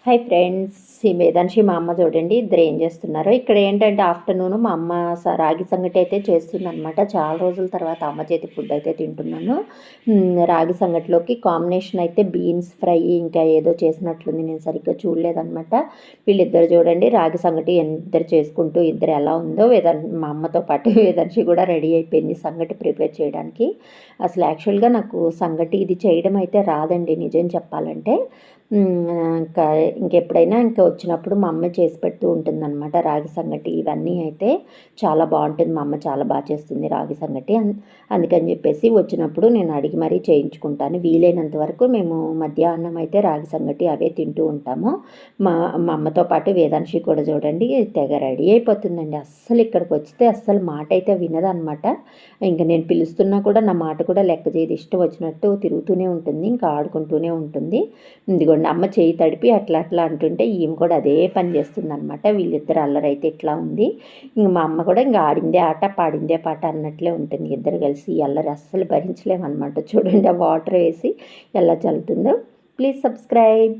Hi friends, ఈ మేధాన్షి మా అమ్మ చూడండి ఇద్దరు ఏం చేస్తున్నారు. ఇక్కడ ఏంటంటే ఆఫ్టర్నూన్ మా అమ్మ రాగి సంగటి అయితే చేస్తుందనమాట. చాలా రోజుల తర్వాత అమ్మ చేతి ఫుడ్ అయితే తింటున్నాను. రాగి సంగటిలోకి కాంబినేషన్ అయితే బీన్స్ ఫ్రై ఇంకా ఏదో చేసినట్లుంది, నేను సరిగ్గా చూడలేదనమాట. వీళ్ళిద్దరు చూడండి రాగి సంగటి ఇద్దరు చేసుకుంటూ ఇద్దరు ఎలా ఉందో మా అమ్మతో పాటు వేదాన్షి కూడా రెడీ అయిపోయింది సంగటి ప్రిపేర్ చేయడానికి. అసలు యాక్చువల్గా నాకు సంగటి ఇది చేయడం అయితే రాదండి నిజం చెప్పాలంటే. ఇంకా ఇంకెప్పుడైనా ఇంకా వచ్చినప్పుడు మా అమ్మ చేసి పెడుతూ ఉంటుందన్నమాట రాగి సంగటి. ఇవన్నీ అయితే చాలా బాగుంటుంది, మా అమ్మ చాలా బాగా చేస్తుంది రాగి సంగటి. అందుకని చెప్పేసి వచ్చినప్పుడు నేను అడిగి మరీ చేయించుకుంటాను. వీలైనంత వరకు మేము మధ్యాహ్నం అయితే రాగి సంగటి అవే తింటూ ఉంటాము. మా మా అమ్మతో పాటు వేదాంశి కూడా చూడండి తెగ రెడీ అయిపోతుందండి. అస్సలు ఇక్కడికి వస్తే అస్సలు మాట అయితే వినదనమాట. ఇంకా నేను పిలుస్తున్నా కూడా నా మాట కూడా లెక్క చేయదు, ఇష్టం వచ్చినట్టు తిరుగుతూనే ఉంటుంది, ఇంకా ఆడుకుంటూనే ఉంటుంది. ఇదిగోండి అమ్మ చేయి తడిపి అట్లా అట్లా అంటుంటే ఈమె కూడా అదే పని చేస్తుందన్నమాట. వీళ్ళిద్దరు అల్లరైతే ఇట్లా ఉంది. ఇంక మా అమ్మ కూడా ఇంకా ఆడిందే ఆట పాడిందే పాట అన్నట్లే ఉంటుంది. ఇద్దరు కలిసి అల్లరి అస్సలు భరించలేమన్నమాట. చూడండి ఆ వాటర్ వేసి ఎలా చల్లుతుందో. Please subscribe.